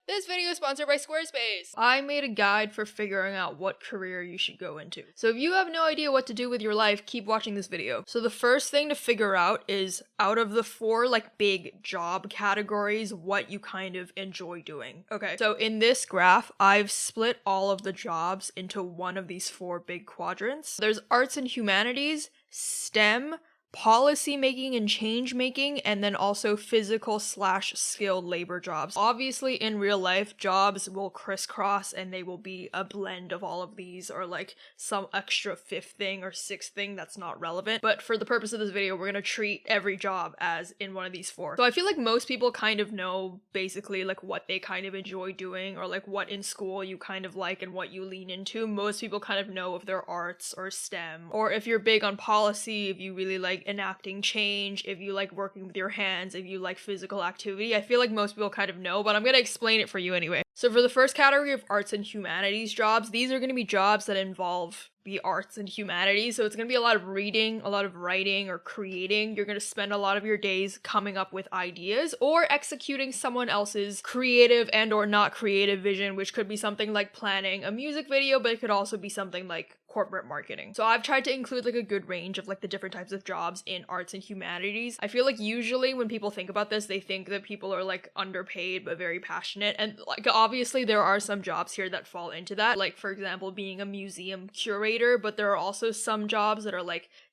This video is sponsored by Squarespace. I made a guide for figuring out what career you should go into. So if you have no idea what to do with your life, keep watching this video. So the first thing to figure out is, out of the four big job categories, what you kind of enjoy doing. Okay, so in this graph, I've split all of the jobs into one of these four big quadrants. There's arts and humanities, STEM, policy making and change making, and then also physical/skilled labor jobs. Obviously in real life, jobs will crisscross and they will be a blend of all of these, or some extra fifth thing or sixth thing that's not relevant. But for the purpose of this video, we're gonna treat every job as in one of these four. So I feel like most people kind of know basically what they kind of enjoy doing, or what in school you kind of like and what you lean into. Most people kind of know if they're arts or STEM, or if you're big on policy, if you really like enacting change, if you like working with your hands, if you like physical activity. I feel like most people kind of know, but I'm gonna explain it for you anyway. So for the first category of arts and humanities jobs, these are gonna be jobs that involve the arts and humanities. So it's gonna be a lot of reading, a lot of writing, or creating. You're gonna spend a lot of your days coming up with ideas or executing someone else's creative and or not creative vision, which could be something like planning a music video, but it could also be something like corporate marketing. So I've tried to include a good range of the different types of jobs in arts and humanities. I feel like usually when people think about this, they think that people are underpaid but very passionate, and obviously there are some jobs here that fall into that, for example being a museum curator, but there are also some jobs that are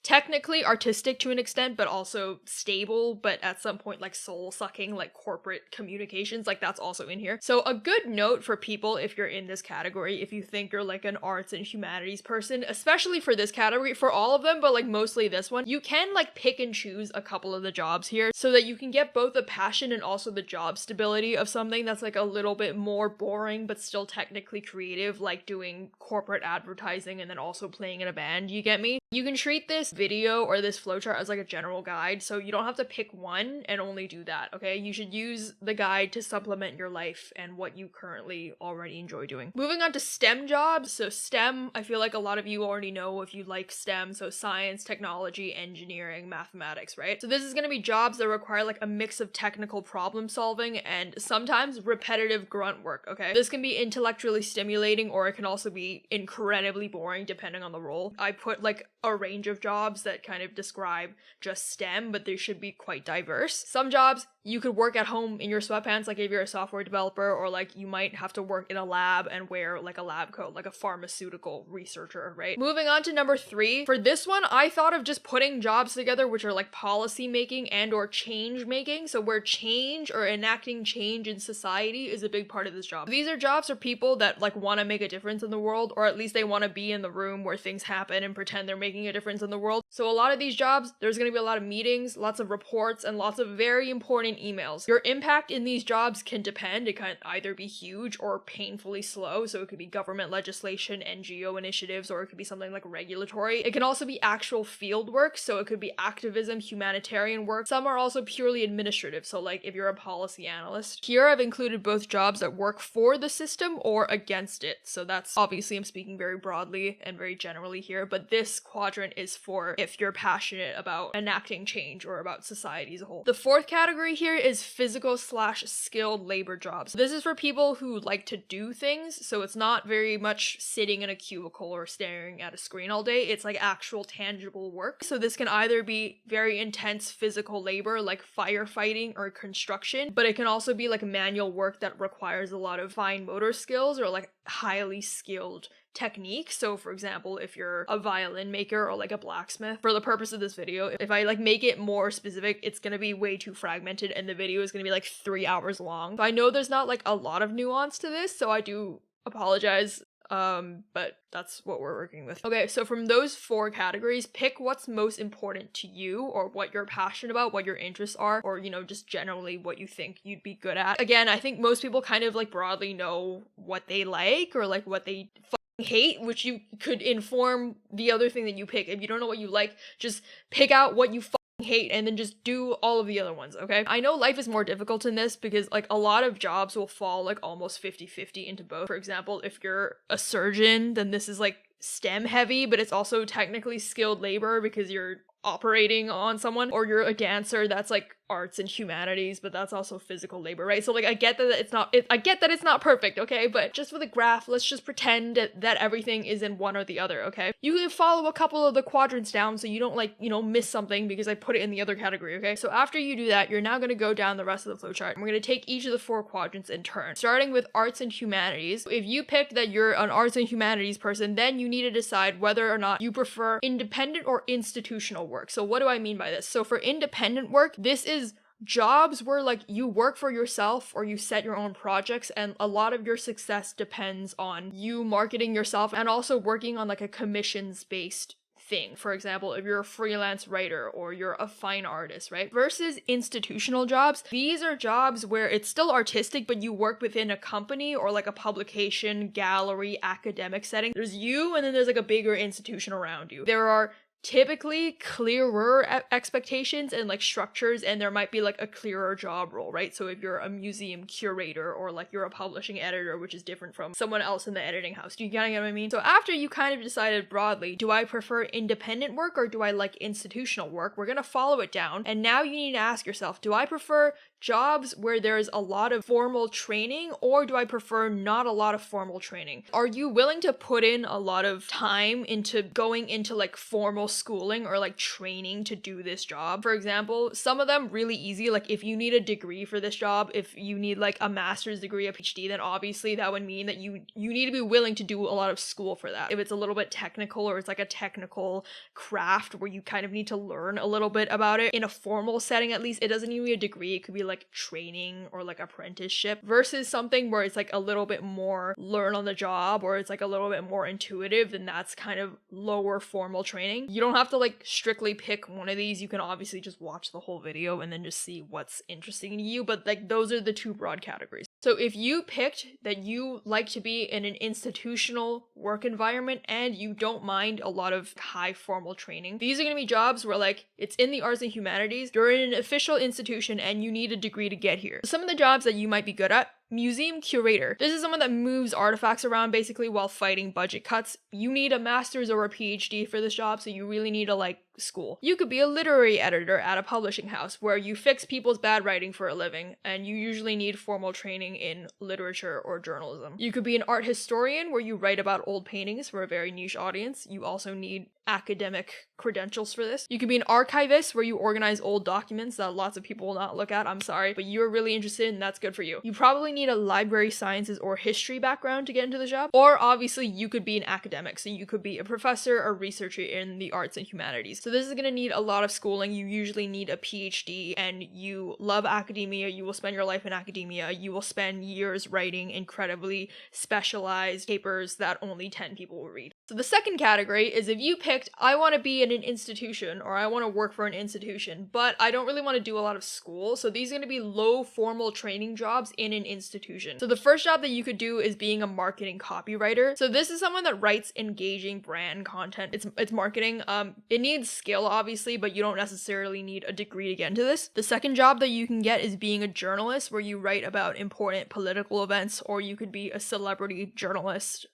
technically artistic to an extent but also stable, but at some point soul sucking, corporate communications. That's also in here. So a good note for people, if you're in this category, if you think you're an arts and humanities person, especially for this category, for all of them, but mostly this one, you can pick and choose a couple of the jobs here so that you can get both the passion and also the job stability of something that's a little bit more boring but still technically creative, like doing corporate advertising and then also playing in a band. You get me? You can treat this video or this flowchart as a general guide, so you don't have to pick one and only do that, okay? You should use the guide to supplement your life and what you currently already enjoy doing. Moving on to STEM jobs. So STEM, I feel like a lot of you already know if you like STEM, so science, technology, engineering, mathematics, right? So this is going to be jobs that require a mix of technical problem solving and sometimes repetitive grunt work, okay? This can be intellectually stimulating, or it can also be incredibly boring depending on the role. I put a range of jobs that kind of describe just STEM, but they should be quite diverse. Some jobs you could work at home in your sweatpants, if you're a software developer, or you might have to work in a lab and wear a lab coat, a pharmaceutical researcher, right? Moving on to number 3. For this one, I thought of just putting jobs together which are policy making and or change making. So where change or enacting change in society is a big part of this job. These are jobs for people that want to make a difference in the world, or at least they want to be in the room where things happen and pretend they're making a difference in the world. So a lot of these jobs, there's going to be a lot of meetings, lots of reports, and lots of very important emails. Your impact in these jobs can depend. It can either be huge or painfully slow. So it could be government legislation, NGO initiatives, or it could be something regulatory. It can also be actual field work. So it could be activism, humanitarian work. Some are also purely administrative. So if you're a policy analyst. Here I've included both jobs that work for the system or against it. So that's obviously, I'm speaking very broadly and very generally here, but this quadrant is for if you're passionate about enacting change or about society as a whole. The fourth category here is physical/skilled labor jobs. This is for people who like to do things, so it's not very much sitting in a cubicle or staring at a screen all day. It's actual tangible work. So this can either be very intense physical labor like firefighting or construction, but it can also be manual work that requires a lot of fine motor skills or highly skilled technique. So for example, if you're a violin maker or a blacksmith, for the purpose of this video, if I make it more specific, it's gonna be way too fragmented and the video is gonna be 3 hours long. So I know there's not a lot of nuance to this, so I do apologize, but that's what we're working with. Okay, so from those 4 categories, pick what's most important to you, or what you're passionate about, what your interests are, or just generally what you think you'd be good at. Again, I think most people kind of broadly know what they like or what they hate, which you could inform the other thing that you pick. If you don't know what you like, just pick out what you hate and then just do all of the other ones, okay? I know life is more difficult in this because a lot of jobs will fall almost 50-50 into both. For example, if you're a surgeon, then this is STEM heavy, but it's also technically skilled labor because you're operating on someone, or you're a dancer, that's arts and humanities, but that's also physical labor, right? So like I get that it's not perfect, okay? But just with a graph, let's just pretend that everything is in one or the other, okay? You can follow a couple of the quadrants down so you don't like, miss something because I put it in the other category, okay? So after you do that, you're now going to go down the rest of the flowchart. And we're going to take each of the 4 quadrants in turn, starting with arts and humanities. If you picked that you're an arts and humanities person, then you need to decide whether or not you prefer independent or institutional work. So what do I mean by this? So for independent work, this is jobs where like you work for yourself or you set your own projects, and a lot of your success depends on you marketing yourself and also working on like a commissions based thing. For example, if you're a freelance writer or you're a fine artist, right? Versus institutional jobs, these are jobs where it's still artistic, but you work within a company or like a publication, gallery, academic setting. There's you, and then there's like a bigger institution around you. There are typically clearer expectations and like structures, and there might be like a clearer job role, right? So if you're a museum curator or like you're a publishing editor, which is different from someone else in the editing house. Do you kind of get what I mean? So after you kind of decided broadly, do I prefer independent work or do I like institutional work? We're gonna follow it down, and now you need to ask yourself, do I prefer jobs where there's a lot of formal training, or do I prefer not a lot of formal training? Are you willing to put in a lot of time into going into like formal schooling or like training to do this job? For example, some of them really easy, like if you need a degree for this job, if you need like a master's degree, a PhD, then obviously that would mean that you need to be willing to do a lot of school for that. If it's a little bit technical or it's like a technical craft where you kind of need to learn a little bit about it in a formal setting, at least it doesn't need to be a degree, it could be like training or like apprenticeship, versus something where it's like a little bit more learn on the job or it's like a little bit more intuitive, then that's kind of lower formal training. You don't have to like strictly pick one of these. You can obviously just watch the whole video and then just see what's interesting to you, but like those are the 2 broad categories. So if you picked that you like to be in an institutional work environment and you don't mind a lot of high formal training, these are going to be jobs where like it's in the arts and humanities, you're in an official institution and you need a degree to get here. Some of the jobs that you might be good at: museum curator. This is someone that moves artifacts around basically while fighting budget cuts. You need a master's or a PhD for this job, so you really need to like school. You could be a literary editor at a publishing house where you fix people's bad writing for a living, and you usually need formal training in literature or journalism. You could be an art historian where you write about old paintings for a very niche audience. You also need academic credentials for this. You could be an archivist where you organize old documents that lots of people will not look at, I'm sorry, but you're really interested and that's good for you. You probably need a library sciences or history background to get into the job. Or obviously you could be an academic, so you could be a professor or researcher in the arts and humanities. So this is going to need a lot of schooling. You usually need a PhD, and you love academia, you will spend your life in academia, you will spend years writing incredibly specialized papers that only 10 people will read. So the second category is if you picked, I want to be in an institution or I want to work for an institution, but I don't really want to do a lot of school. So these are going to be low formal training jobs in an institution. So the first job that you could do is being a marketing copywriter. So this is someone that writes engaging brand content. It's marketing. It needs skill obviously, but you don't necessarily need a degree to get into this. The second job that you can get is being a journalist, where you write about important political events, or you could be a celebrity journalist.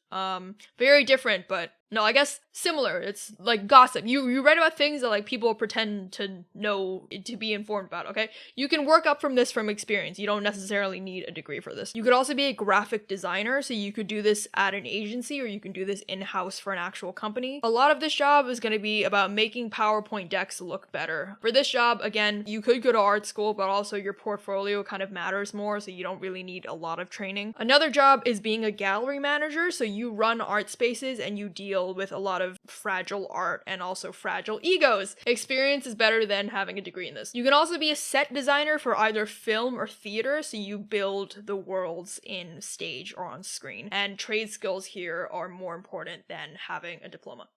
Very different, but no, I guess similar. It's like gossip. You write about things that like people pretend to know, to be informed about, okay? You can work up from this from experience. You don't necessarily need a degree for this. You could also be a graphic designer, so you could do this at an agency or you can do this in-house for an actual company. A lot of this job is going to be about making PowerPoint decks look better. For this job, again, you could go to art school, but also your portfolio kind of matters more, so you don't really need a lot of training. Another job is being a gallery manager, so you run art spaces and you deal with a lot of fragile art and also fragile egos. Experience is better than having a degree in this. You can also be a set designer for either film or theater, so you build the worlds in stage or on screen. And trade skills here are more important than having a diploma.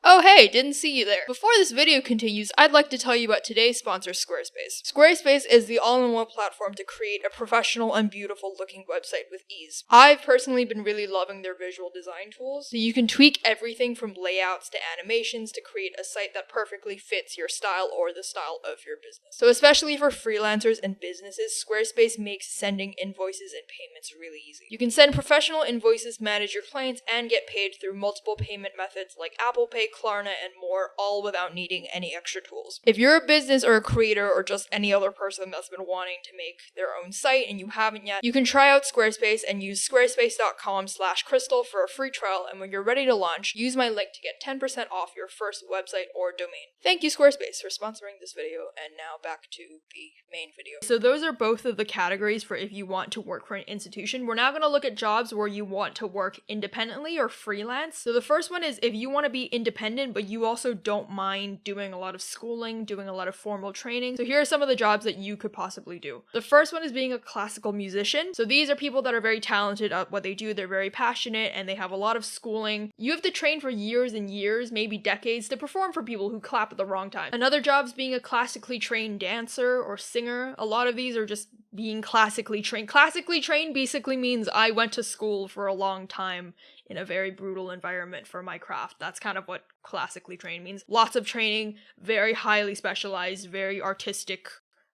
Oh hey, didn't see you there. Before this video continues, I'd like to tell you about today's sponsor, Squarespace. Squarespace is the all-in-one platform to create a professional and beautiful looking website with ease. I've personally been really loving their visual design tools, so you can tweak everything from layouts to animations to create a site that perfectly fits your style or the style of your business. So especially for freelancers and businesses, Squarespace makes sending invoices and payments really easy. You can send professional invoices, manage your clients, and get paid through multiple payment methods like Apple Pay, Klarna, and more, all without needing any extra tools. If you're a business or a creator or just any other person that's been wanting to make their own site and you haven't yet, you can try out Squarespace and use squarespace.com/crystal for a free trial, and when you're ready to launch, use my link to get 10% off your first website or domain. Thank you, Squarespace, for sponsoring this video, and now back to the main video. So those are both of the categories for if you want to work for an institution. We're now going to look at jobs where you want to work independently or freelance. So the first one is if you want to be independent, but you also don't mind doing a lot of schooling, doing a lot of formal training. So here are some of the jobs that you could possibly do. The first one is being a classical musician. So these are people that are very talented at what they do. They're very passionate and they have a lot of schooling. You have to train for years and years, maybe decades, to perform for people who clap at the wrong time. Another job is being a classically trained dancer or singer. A lot of these are just being classically trained. Classically trained basically means I went to school for a long time in a very brutal environment for my craft. That's kind of what classically trained means. Lots of training, very highly specialized, very artistic,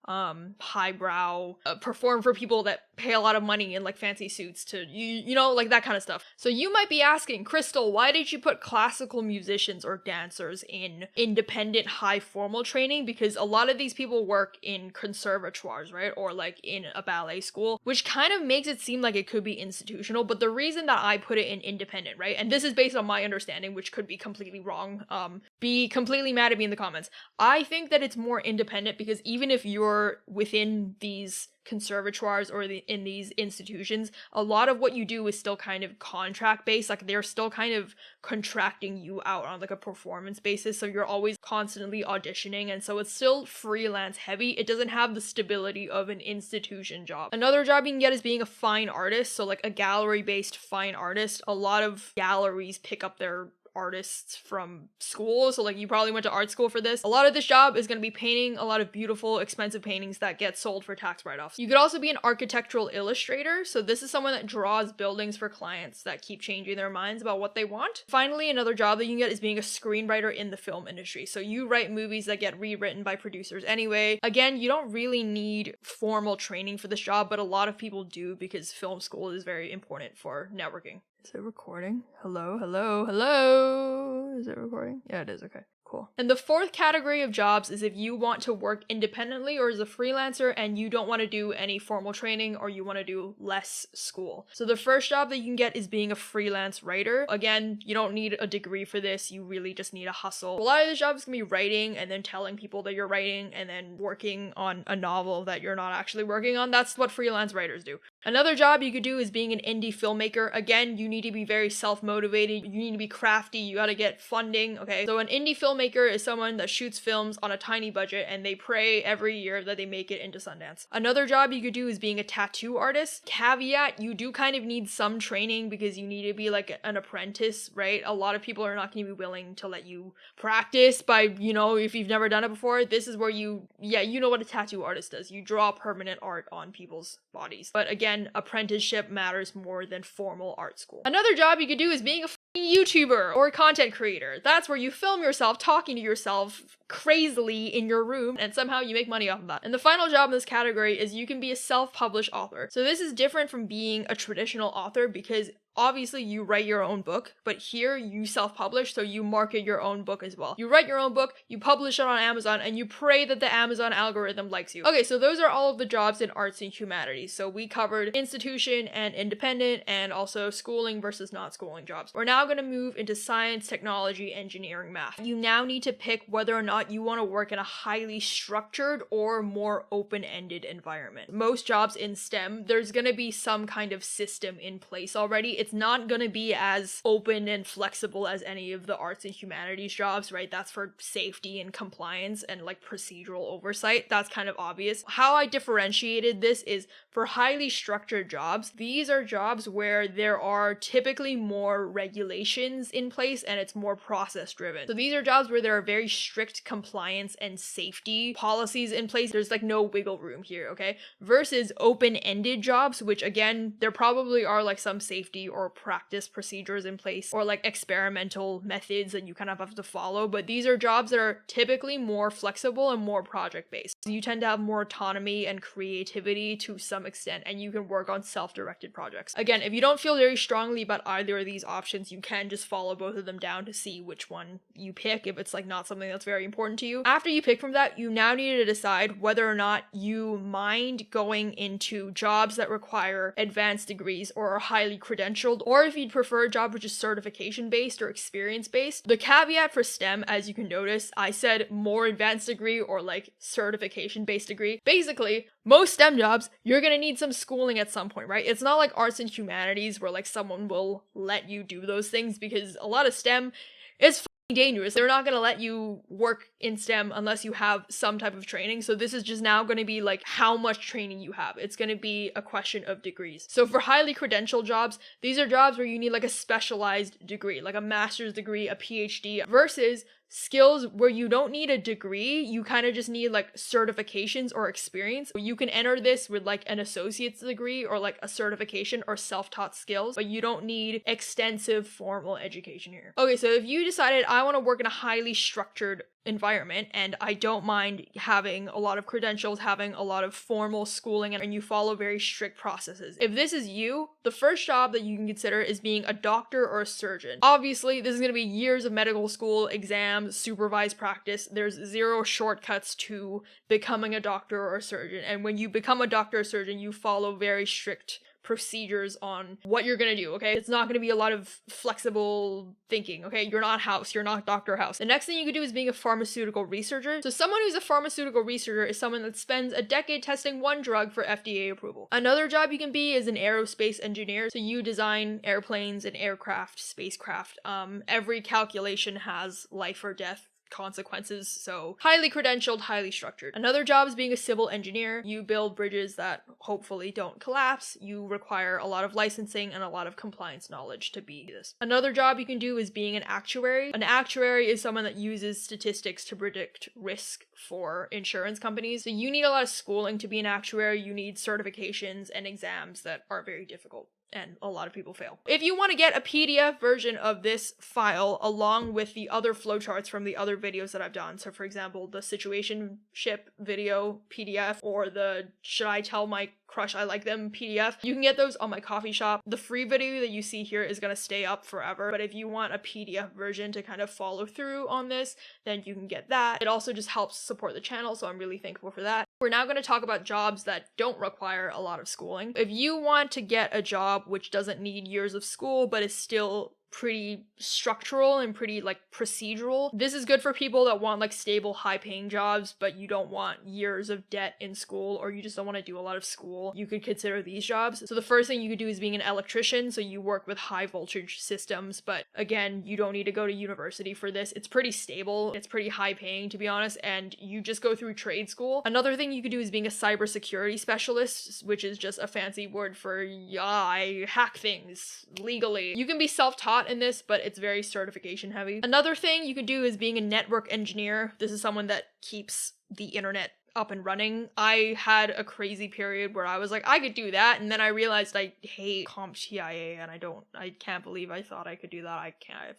highbrow, perform for people that pay a lot of money in like fancy suits to, you know, like that kind of stuff. So you might be asking, Crystal, why did you put classical musicians or dancers in independent high formal training? Because a lot of these people work in conservatoires, right? Or like in a ballet school, which kind of makes it seem like it could be institutional. But the reason that I put it in independent, right? And this is based on my understanding, which could be completely wrong. Be completely mad at me in the comments. I think that it's more independent because even if you're within these conservatoires or in these institutions, a lot of what you do is still kind of contract based. Like they're still kind of contracting you out on like a performance basis, so you're always constantly auditioning, and so it's still freelance heavy. It doesn't have the stability of an institution job. Another job you can get is being a fine artist, so like a gallery based fine artist. A lot of galleries pick up their artists from school, so like you probably went to art school for this. A lot of this job is going to be painting a lot of beautiful, expensive paintings that get sold for tax write-offs. You could also be an architectural illustrator, so this is someone that draws buildings for clients that keep changing their minds about what they want. Finally, another job that you can get is being a screenwriter in the film industry. So you write movies that get rewritten by producers anyway. Again, you don't really need formal training for this job, but a lot of people do because film school is very important for networking. Is it recording? Hello, hello, hello? Is it recording? Yeah, it is. Okay, cool. And the fourth category of jobs is if you want to work independently or as a freelancer and you don't want to do any formal training or you want to do less school. So the first job that you can get is being a freelance writer. Again, you don't need a degree for this. You really just need a hustle. A lot of the jobs can be writing and then telling people that you're writing and then working on a novel that you're not actually working on. That's what freelance writers do. Another job you could do is being an indie filmmaker. Again, you need to be very self-motivated. You need to be crafty. You got to get funding. Okay, so an indie filmmaker is someone that shoots films on a tiny budget and they pray every year that they make it into Sundance. Another job you could do is being a tattoo artist. Caveat, you do kind of need some training because you need to be like an apprentice, right? A lot of people are not going to be willing to let you practice by, you know, if you've never done it before. This is where you know what a tattoo artist does. You draw permanent art on people's bodies. But again, apprenticeship matters more than formal art school. Another job you could do is being a YouTuber or content creator. That's where you film yourself talking to yourself crazily in your room and somehow you make money off of that. And the final job in this category is you can be a self-published author. So this is different from being a traditional author because obviously you write your own book, but here you self-publish, so you market your own book as well. You write your own book, you publish it on Amazon, and you pray that the Amazon algorithm likes you. Okay, so those are all of the jobs in arts and humanities. So we covered institution and independent and also schooling versus not schooling jobs. We're now going to move into science, technology, engineering, math. You now need to pick whether or not you want to work in a highly structured or more open-ended environment. Most jobs in STEM, there's going to be some kind of system in place already. It's not going to be as open and flexible as any of the arts and humanities jobs, right? That's for safety and compliance and like procedural oversight. That's kind of obvious. How I differentiated this is for highly structured jobs, these are jobs where there are typically more regulations in place and it's more process driven. So these are jobs where there are very strict compliance and safety policies in place. There's like no wiggle room here, okay? Versus open-ended jobs, which again, there probably are like some safety or practice procedures in place or like experimental methods that you kind of have to follow, but these are jobs that are typically more flexible and more project based. You tend to have more autonomy and creativity to some extent, and you can work on self-directed projects. Again, if you don't feel very strongly about either of these options, you can just follow both of them down to see which one you pick if it's like not something that's very important to you. After you pick from that, you now need to decide whether or not you mind going into jobs that require advanced degrees or are highly credentialed, or if you'd prefer a job which is certification based or experience based. The caveat for STEM, as you can notice, I said more advanced degree or like certification based degree. Basically, most STEM jobs, you're gonna need some schooling at some point, right? It's not like arts and humanities where like someone will let you do those things, because a lot of STEM is dangerous. They're not going to let you work in STEM unless you have some type of training. So this is just now going to be like how much training you have. It's going to be a question of degrees. So for highly credentialed jobs, these are jobs where you need like a specialized degree, like a master's degree, a PhD, versus skills where you don't need a degree, you kind of just need like certifications or experience. You can enter this with like an associate's degree or like a certification or self-taught skills, but you don't need extensive formal education here. Okay, so if you decided I want to work in a highly structured environment and I don't mind having a lot of credentials, having a lot of formal schooling, and you follow very strict processes. If this is you, the first job that you can consider is being a doctor or a surgeon. Obviously, this is going to be years of medical school, exams, supervised practice. There's zero shortcuts to becoming a doctor or a surgeon. And when you become a doctor or surgeon, you follow very strict procedures on what you're gonna do, okay? It's not gonna be a lot of flexible thinking, okay? You're not House, you're not Dr. House. The next thing you could do is being a pharmaceutical researcher. So someone who's a pharmaceutical researcher is someone that spends a decade testing one drug for FDA approval. Another job you can be is an aerospace engineer. So you design airplanes and aircraft, spacecraft. Every calculation has life or death consequences, so highly credentialed, highly structured. Another job is being a civil engineer. You build bridges that hopefully don't collapse. You require a lot of licensing and a lot of compliance knowledge to be this. Another job you can do is being an actuary. An actuary is someone that uses statistics to predict risk for insurance companies. So you need a lot of schooling to be an actuary. You need certifications and exams that are very difficult, and a lot of people fail. If you want to get a PDF version of this file along with the other flowcharts from the other videos that I've done, so for example, the situationship video PDF or the should I tell my crush I like them PDF, you can get those on my coffee shop. The free video that you see here is going to stay up forever, but if you want a PDF version to kind of follow through on this, then you can get that. It also just helps support the channel, so I'm really thankful for that. We're now going to talk about jobs that don't require a lot of schooling. If you want to get a job which doesn't need years of school but is still pretty structural and pretty like procedural, this is good for people that want like stable, high-paying jobs, but you don't want years of debt in school, or you just don't want to do a lot of school. You could consider these jobs. So the first thing you could do is being an electrician. So you work with high voltage systems, but again, you don't need to go to university for this. It's pretty stable, it's pretty high-paying, to be honest, and you just go through trade school. Another thing you could do is being a cybersecurity specialist, which is just a fancy word for I hack things legally. You can be self-taught in this, but it's very certification heavy. Another thing you could do is being a network engineer. This is someone that keeps the internet up and running. I had a crazy period where I was like, I could do that, and then I realized I hate CompTIA, and I can't believe I thought I could do that. I can't,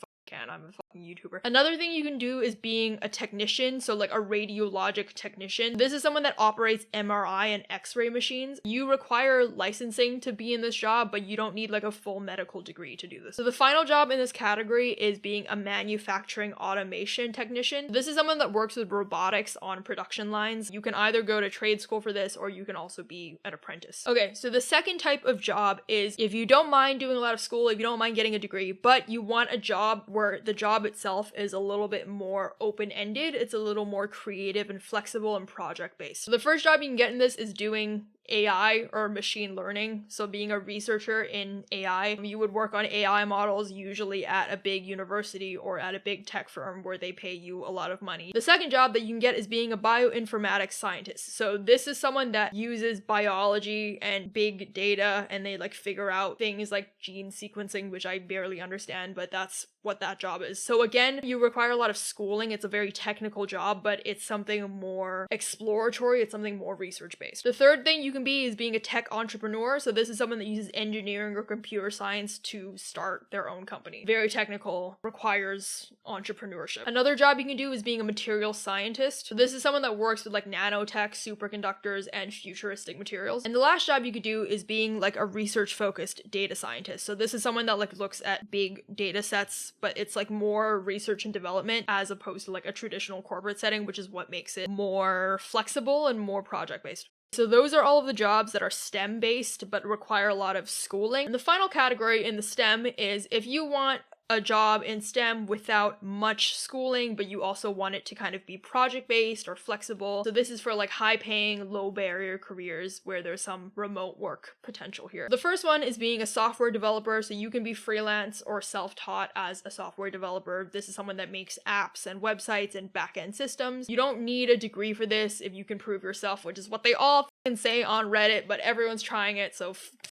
I'm a fucking YouTuber. Another thing you can do is being a technician, so like a radiologic technician. This is someone that operates MRI and X-ray machines. You require licensing to be in this job, but you don't need like a full medical degree to do this. So the final job in this category is being a manufacturing automation technician. This is someone that works with robotics on production lines. You can either go to trade school for this, or you can also be an apprentice. Okay, so the second type of job is if you don't mind doing a lot of school, if you don't mind getting a degree, but you want a job where the job itself is a little bit more open-ended, it's a little more creative and flexible and project-based. So the first job you can get in this is doing AI or machine learning. So being a researcher in AI, you would work on AI models usually at a big university or at a big tech firm where they pay you a lot of money. The second job that you can get is being a bioinformatics scientist. So this is someone that uses biology and big data, and they like figure out things like gene sequencing, which I barely understand, but that's what that job is. So again, you require a lot of schooling. It's a very technical job, but it's something more exploratory. It's something more research based. The third thing you can be is being a tech entrepreneur. So this is someone that uses engineering or computer science to start their own company. Very technical, requires entrepreneurship. Another job you can do is being a material scientist. So this is someone that works with like nanotech, superconductors, and futuristic materials. And the last job you could do is being like a research-focused data scientist. So this is someone that like looks at big data sets, but it's like more research and development as opposed to like a traditional corporate setting, which is what makes it more flexible and more project-based. So those are all of the jobs that are STEM based but require a lot of schooling. And the final category in the STEM is if you want a job in STEM without much schooling, but you also want it to kind of be project-based or flexible. So this is for like high-paying, low-barrier careers where there's some remote work potential here. The first one is being a software developer. So you can be freelance or self-taught as a software developer. This is someone that makes apps and websites and back-end systems. You don't need a degree for this if you can prove yourself, which is what they all can say on Reddit, but everyone's trying it, so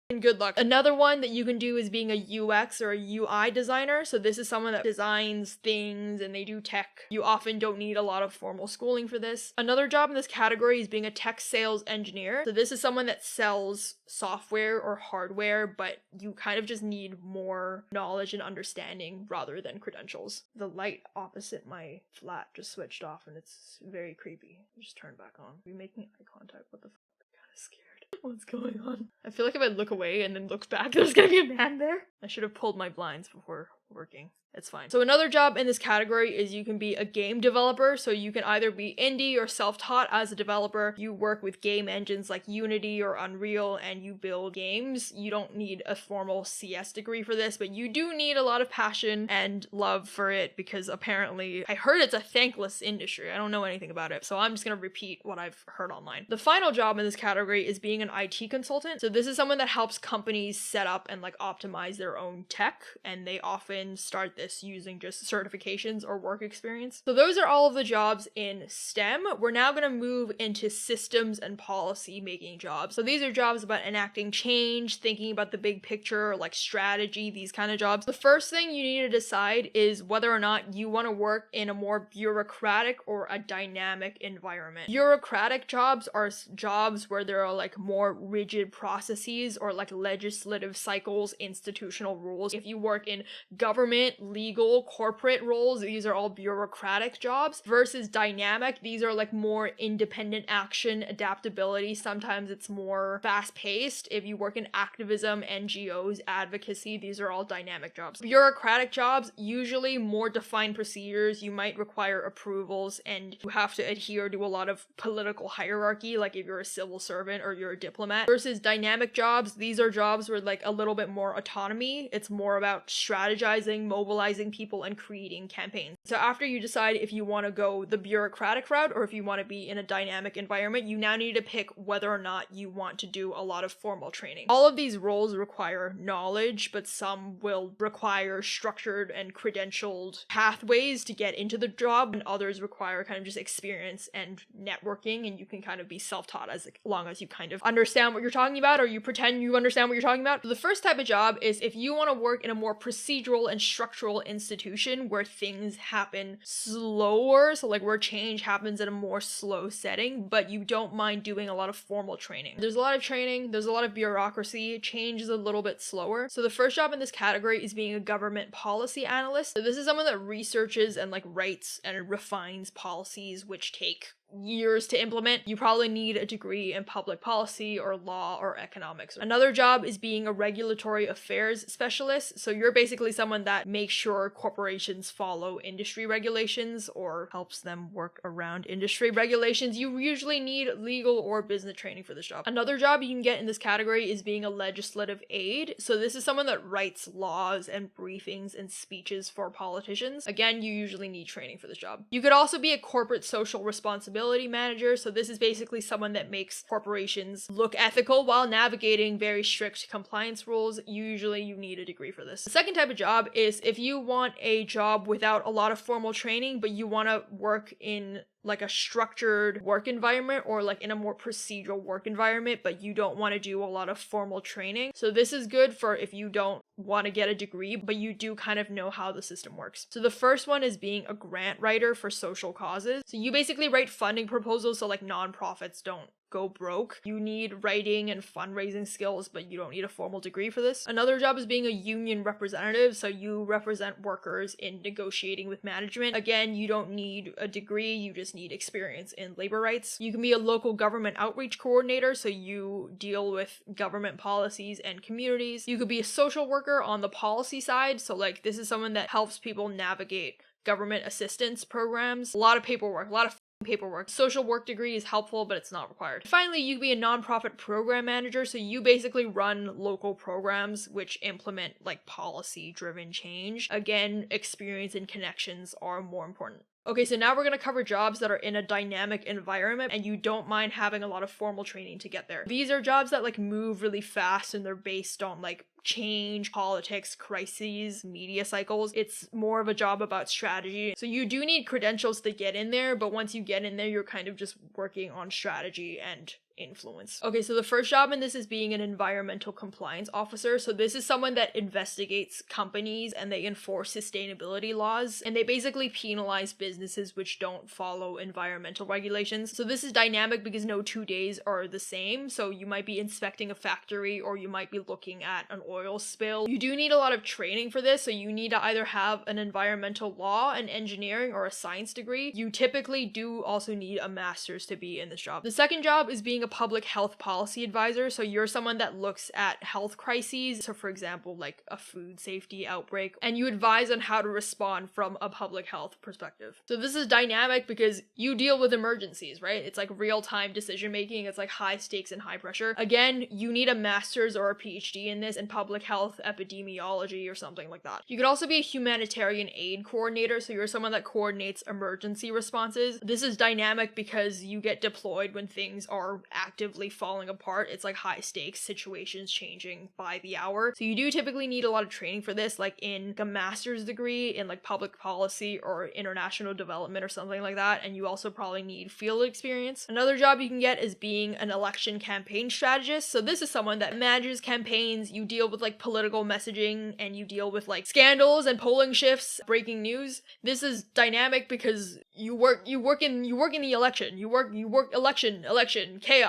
and good luck. Another one that you can do is being a UX or a UI designer. So this is someone that designs things and they do tech. You often don't need a lot of formal schooling for this. Another job in this category is being a tech sales engineer. So this is someone that sells software or hardware, but you kind of just need more knowledge and understanding rather than credentials. The light opposite my flat just switched off and it's very creepy. Just turn back on. Are we making eye contact? What the fuck? I'm kind of scared. What's going on? I feel like if I look away and then look back, there's gonna be a man there. I should have pulled my blinds before working. It's fine. So another job in this category is you can be a game developer. So you can either be indie or self-taught as a developer. You work with game engines like Unity or Unreal and you build games. You don't need a formal CS degree for this, but you do need a lot of passion and love for it because apparently I heard it's a thankless industry. I don't know anything about it, so I'm just gonna repeat what I've heard online. The final job in this category is being an IT consultant. So this is someone that helps companies set up and like optimize their own tech, and they often start this using just certifications or work experience. So those are all of the jobs in STEM. We're now going to move into systems and policy making jobs. So these are jobs about enacting change, thinking about the big picture, like strategy, these kind of jobs. The first thing you need to decide is whether or not you want to work in a more bureaucratic or a dynamic environment. Bureaucratic jobs are jobs where there are like more rigid processes or like legislative cycles, institutional rules. If you work in government, legal, corporate roles, these are all bureaucratic jobs, versus dynamic. These are like more independent action, adaptability. Sometimes it's more fast-paced. If you work in activism, NGOs, advocacy, these are all dynamic jobs. Bureaucratic jobs, usually more defined procedures. You might require approvals and you have to adhere to a lot of political hierarchy, like if you're a civil servant or you're a diplomat. Versus dynamic jobs, these are jobs where like a little bit more autonomy. It's more about strategizing, mobilizing people, and creating campaigns. So after you decide if you want to go the bureaucratic route or if you want to be in a dynamic environment, you now need to pick whether or not you want to do a lot of formal training. All of these roles require knowledge, but some will require structured and credentialed pathways to get into the job, and others require kind of just experience and networking, and you can kind of be self-taught as long as you kind of understand what you're talking about or you pretend you understand what you're talking about. So the first type of job is if you want to work in a more procedural and structural institution where things happen slower, so like where change happens in a more slow setting, but you don't mind doing a lot of formal training. There's a lot of training, there's a lot of bureaucracy, change is a little bit slower. So the first job in this category is being a government policy analyst. So this is someone that researches and like writes and refines policies which take years to implement. You probably need a degree in public policy or law or economics. Another job is being a regulatory affairs specialist. So you're basically someone that makes sure corporations follow industry regulations or helps them work around industry regulations. You usually need legal or business training for this job. Another job you can get in this category is being a legislative aide. So this is someone that writes laws and briefings and speeches for politicians. Again, you usually need training for this job. You could also be a corporate social responsibility manager. So this is basically someone that makes corporations look ethical while navigating very strict compliance rules. Usually you need a degree for this. The second type of job is if you want a job without a lot of formal training, but you want to work in like a structured work environment or like in a more procedural work environment, but you don't want to do a lot of formal training. So this is good for if you don't want to get a degree, but you do kind of know how the system works. So the first one is being a grant writer for social causes. So you basically write funding proposals so like nonprofits don't go broke. You need writing and fundraising skills, but you don't need a formal degree for this. Another job is being a union representative, so you represent workers in negotiating with management. Again, you don't need a degree, you just need experience in labor rights. You can be a local government outreach coordinator, so you deal with government policies and communities. You could be a social worker on the policy side, so like this is someone that helps people navigate government assistance programs. A lot of paperwork, a lot of paperwork. Social work degree is helpful, but it's not required. Finally, you can be a nonprofit program manager, so you basically run local programs which implement like policy-driven change. Again, experience and connections are more important. Okay, so now we're going to cover jobs that are in a dynamic environment and you don't mind having a lot of formal training to get there. These are jobs that like move really fast and they're based on like change, politics, crises, media cycles. It's more of a job about strategy. So you do need credentials to get in there, but once you get in there, you're kind of just working on strategy and influence. Okay, so the first job in this is being an environmental compliance officer. So this is someone that investigates companies and they enforce sustainability laws, and they basically penalize businesses which don't follow environmental regulations. So this is dynamic because no 2 days are the same. So you might be inspecting a factory or you might be looking at an oil spill. You do need a lot of training for this, so you need to either have an environmental law, an engineering, or a science degree. You typically do also need a master's to be in this job. The second job is being a public health policy advisor. So you're someone that looks at health crises. So for example, like a food safety outbreak, and you advise on how to respond from a public health perspective. So this is dynamic because you deal with emergencies, right? It's like real-time decision making. It's like high stakes and high pressure. Again, you need a master's or a PhD in this, in public health epidemiology or something like that. You could also be a humanitarian aid coordinator. So you're someone that coordinates emergency responses. This is dynamic because you get deployed when things are actively falling apart. It's like high stakes situations changing by the hour. So you do typically need a lot of training for this, like in a master's degree in like public policy or international development or something like that. And you also probably need field experience. Another job you can get is being an election campaign strategist. So this is someone that manages campaigns. You deal with like political messaging and you deal with like scandals and polling shifts, breaking news. This is dynamic because you work in the election. You work election chaos.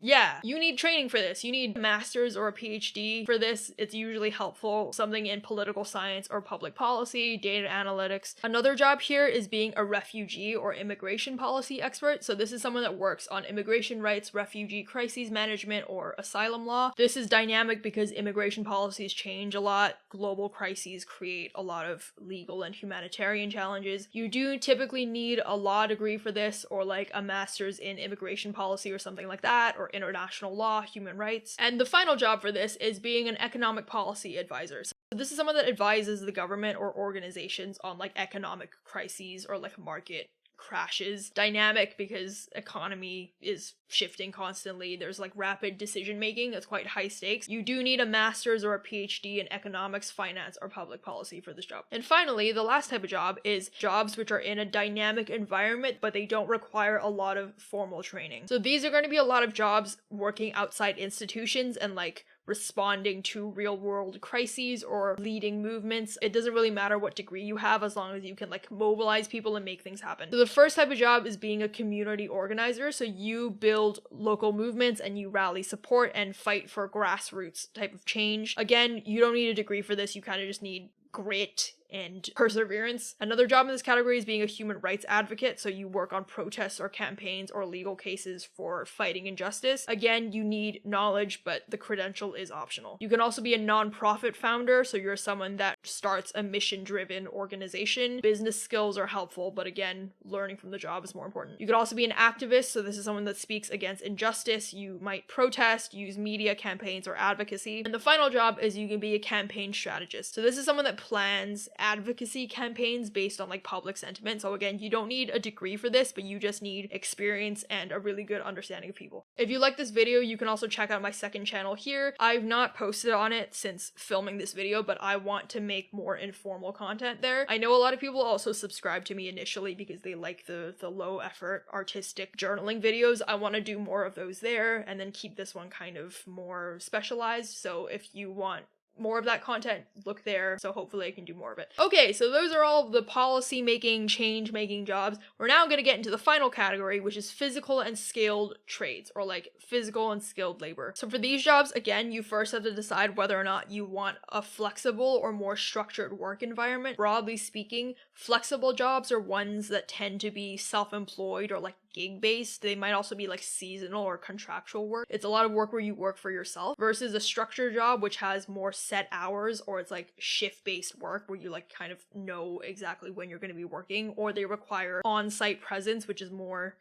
Yeah, you need training for this. You need a master's or a PhD for this. It's usually helpful. Something in political science or public policy, data analytics. Another job here is being a refugee or immigration policy expert. So this is someone that works on immigration rights, refugee crises management, or asylum law. This is dynamic because immigration policies change a lot. Global crises create a lot of legal and humanitarian challenges. You do typically need a law degree for this, or like a master's in immigration policy or something like that, or international law, human rights. And the final job for this is being an economic policy advisor. So this is someone that advises the government or organizations on like economic crises or like market crashes. Dynamic because economy is shifting constantly. There's like rapid decision making that's quite high stakes. You do need a master's or a PhD in economics, finance, or public policy for this job. And finally, the last type of job is jobs which are in a dynamic environment, but they don't require a lot of formal training. So these are going to be a lot of jobs working outside institutions and like responding to real world crises or leading movements. It doesn't really matter what degree you have as long as you can like mobilize people and make things happen. So the first type of job is being a community organizer. So you build local movements and you rally support and fight for grassroots type of change. Again, you don't need a degree for this. You kind of just need grit and perseverance. Another job in this category is being a human rights advocate. So you work on protests or campaigns or legal cases for fighting injustice. Again, you need knowledge, but the credential is optional. You can also be a nonprofit founder. So you're someone that starts a mission-driven organization. Business skills are helpful, but again, learning from the job is more important. You could also be an activist. So this is someone that speaks against injustice. You might protest, use media campaigns or advocacy. And the final job is you can be a campaign strategist. So this is someone that plans advocacy campaigns based on like public sentiment. So again, you don't need a degree for this, but you just need experience and a really good understanding of people. If you like this video, you can also check out my second channel here. I've not posted on it since filming this video, but I want to make more informal content there. I know a lot of people also subscribe to me initially because they like the low effort artistic journaling videos. I want to do more of those there and then keep this one kind of more specialized. So if you want more of that content, look there. So hopefully I can do more of it. Okay, so those are all of the policy making, change making jobs. We're now going to get into the final category, which is physical and skilled trades, or like physical and skilled labor. So for these jobs, again, you first have to decide whether or not you want a flexible or more structured work environment. Broadly speaking, flexible jobs are ones that tend to be self-employed or like gig-based. They might also be like seasonal or contractual work. It's a lot of work where you work for yourself versus a structured job which has more set hours, or it's like shift-based work where you like kind of know exactly when you're going to be working, or they require on-site presence, which is more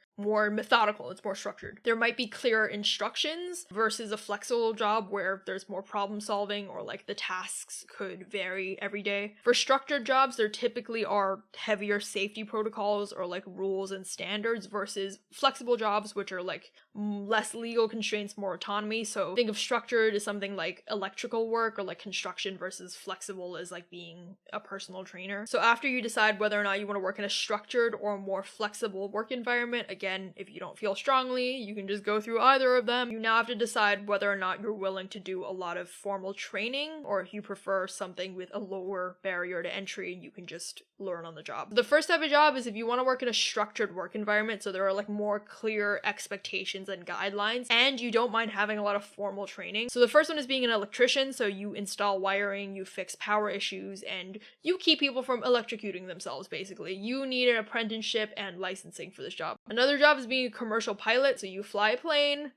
methodical, it's more structured. There might be clearer instructions versus a flexible job where there's more problem solving, or like the tasks could vary every day. For structured jobs, there typically are heavier safety protocols or like rules and standards versus flexible jobs, which are like less legal constraints, more autonomy. So think of structured as something like electrical work or like construction, versus flexible as like being a personal trainer. So after you decide whether or not you want to work in a structured or more flexible work environment, again, if you don't feel strongly, you can just go through either of them. You now have to decide whether or not you're willing to do a lot of formal training, or if you prefer something with a lower barrier to entry and you can just learn on the job. The first type of job is if you want to work in a structured work environment, so there are like more clear expectations and guidelines, and you don't mind having a lot of formal training. So the first one is being an electrician, so you install wiring, you fix power issues, and you keep people from electrocuting themselves, basically. You need an apprenticeship and licensing for this job. Another job is being a commercial pilot, so you fly a plane.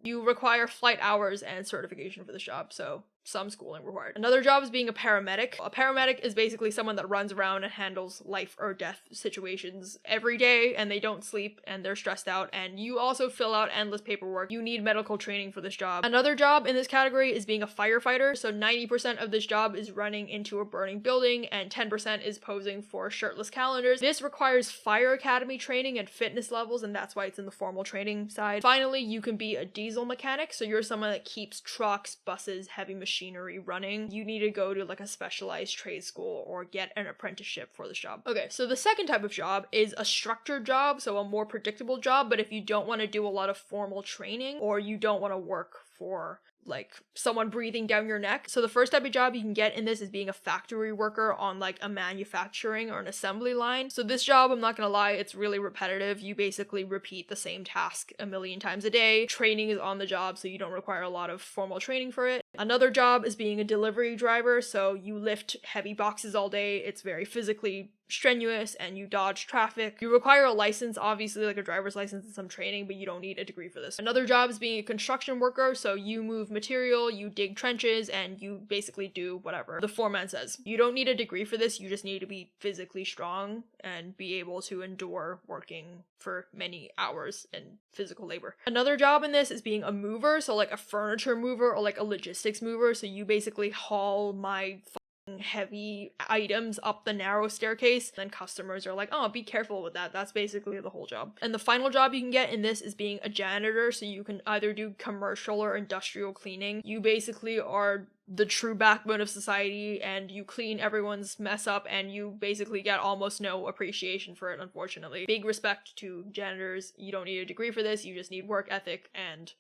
You require flight hours and certification for this job, so some schooling required. Another job is being a paramedic. A paramedic is basically someone that runs around and handles life or death situations every day, and they don't sleep and they're stressed out, and you also fill out endless paperwork. You need medical training for this job. Another job in this category is being a firefighter. So 90% of this job is running into a burning building and 10% is posing for shirtless calendars. This requires fire academy training and fitness levels, and that's why it's in the formal training side. Finally, you can be a diesel mechanic. So you're someone that keeps trucks, buses, heavy machinery running. You need to go to like a specialized trade school or get an apprenticeship for this job. Okay, so the second type of job is a structured job, so a more predictable job, but if you don't want to do a lot of formal training, or you don't want to work for like someone breathing down your neck. So the first type of job you can get in this is being a factory worker on like a manufacturing or an assembly line. So this job, I'm not gonna lie, it's really repetitive. You basically repeat the same task a million times a day. Training is on the job, so you don't require a lot of formal training for it. Another job is being a delivery driver, so you lift heavy boxes all day. It's very physically strenuous and you dodge traffic. You require a license, obviously like a driver's license and some training, but you don't need a degree for this. Another job is being a construction worker, so you move material, you dig trenches, and you basically do whatever the foreman says. You don't need a degree for this, you just need to be physically strong and be able to endure working for many hours in physical labor. Another job in this is being a mover, so like a furniture mover or like a logistics mover, so you basically haul my heavy items up the narrow staircase, then customers are like, oh, be careful with that. That's basically the whole job. And the final job you can get in this is being a janitor, so you can either do commercial or industrial cleaning. You basically are the true backbone of society, and you clean everyone's mess up, and you basically get almost no appreciation for it, unfortunately. Big respect to janitors. You don't need a degree for this, you just need work ethic and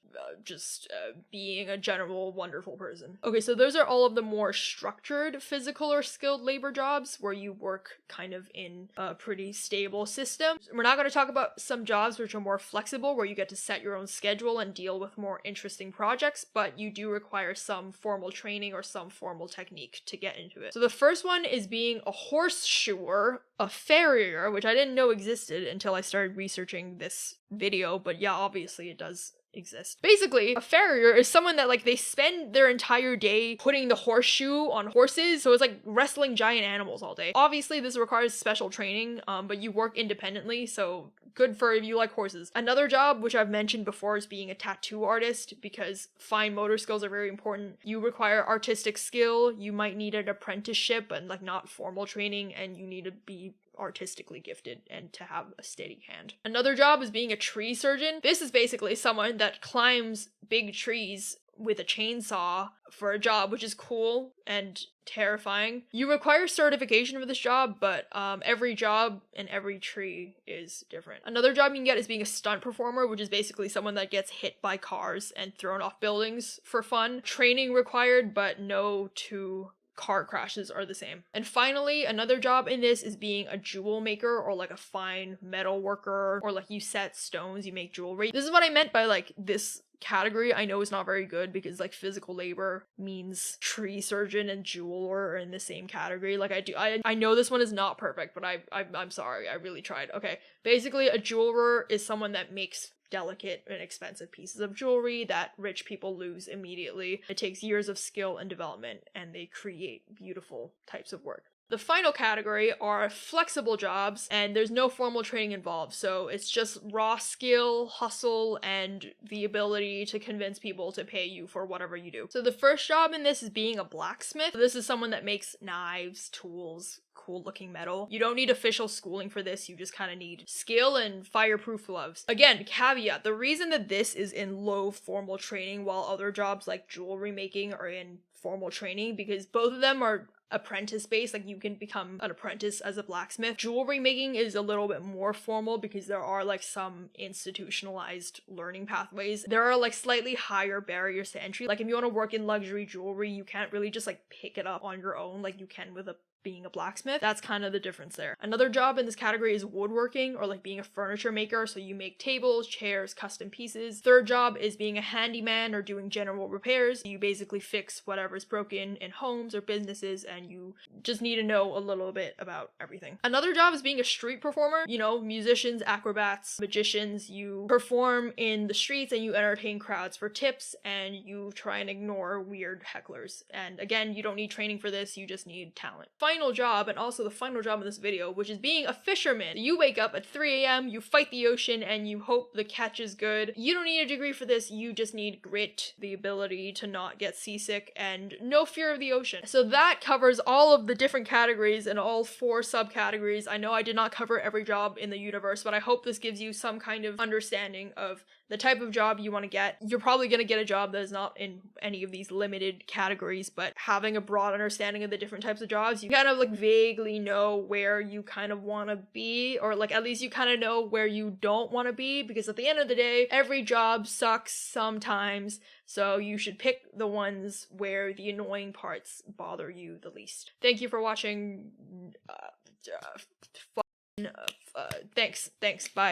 just being a general wonderful person. Okay, so those are all of the more structured physical or skilled labor jobs where you work kind of in a pretty stable system. We're not going to talk about some jobs which are more flexible, where you get to set your own schedule and deal with more interesting projects, but you do require some formal training or some formal technique to get into it. So the first one is being a horseshoer, a farrier, which I didn't know existed until I started researching this video, but yeah, obviously it does exist. Basically, a farrier is someone that like they spend their entire day putting the horseshoe on horses, so it's like wrestling giant animals all day. Obviously this requires special training, but you work independently, so good for if you like horses. Another job, which I've mentioned before, is being a tattoo artist, because fine motor skills are very important. You require artistic skill, you might need an apprenticeship and like not formal training, and you need to be artistically gifted and to have a steady hand. Another job is being a tree surgeon. This is basically someone that climbs big trees with a chainsaw for a job, which is cool and terrifying. You require certification for this job, but every job and every tree is different. Another job you can get is being a stunt performer, which is basically someone that gets hit by cars and thrown off buildings for fun. Training required, but no two car crashes are the same. And finally, another job in this is being a jewel maker, or like a fine metal worker, or like you set stones, you make jewelry. This is what I meant by like this category. I know it's not very good because like physical labor means tree surgeon and jeweler are in the same category. Like I know this one is not perfect, but I'm sorry, I really tried. Okay, basically a jeweler is someone that makes delicate and expensive pieces of jewelry that rich people lose immediately. It takes years of skill and development, and they create beautiful types of work. The final category are flexible jobs, and there's no formal training involved, so it's just raw skill, hustle, and the ability to convince people to pay you for whatever you do. So the first job in this is being a blacksmith. This is someone that makes knives, tools, cool looking metal. You don't need official schooling for this, you just kind of need skill and fireproof gloves. Again, caveat, the reason that this is in low formal training while other jobs like jewelry making are in formal training, because both of them are apprentice based, like you can become an apprentice as a blacksmith. Jewelry making is a little bit more formal because there are like some institutionalized learning pathways. There are like slightly higher barriers to entry. Like if you want to work in luxury jewelry, you can't really just like pick it up on your own like you can with being a blacksmith. That's kind of the difference there. Another job in this category is woodworking, or like being a furniture maker, so you make tables, chairs, custom pieces. Third job is being a handyman or doing general repairs. You basically fix whatever's broken in homes or businesses, and you just need to know a little bit about everything. Another job is being a street performer. You know, musicians, acrobats, magicians. You perform in the streets and you entertain crowds for tips, and you try and ignore weird hecklers. And again, you don't need training for this, you just need talent. Final job, and also the final job in this video, which is being a fisherman. You wake up at 3 a.m, you fight the ocean, and you hope the catch is good. You don't need a degree for this, you just need grit, the ability to not get seasick, and no fear of the ocean. So that covers all of the different categories and all 4 subcategories. I know I did not cover every job in the universe, but I hope this gives you some kind of understanding of the type of job you want to get. You're probably going to get a job that is not in any of these limited categories, but having a broad understanding of the different types of jobs, you kind of like vaguely know where you kind of want to be, or like at least you kind of know where you don't want to be, because at the end of the day, every job sucks sometimes, so you should pick the ones where the annoying parts bother you the least. Thank you for watching. Thanks, bye.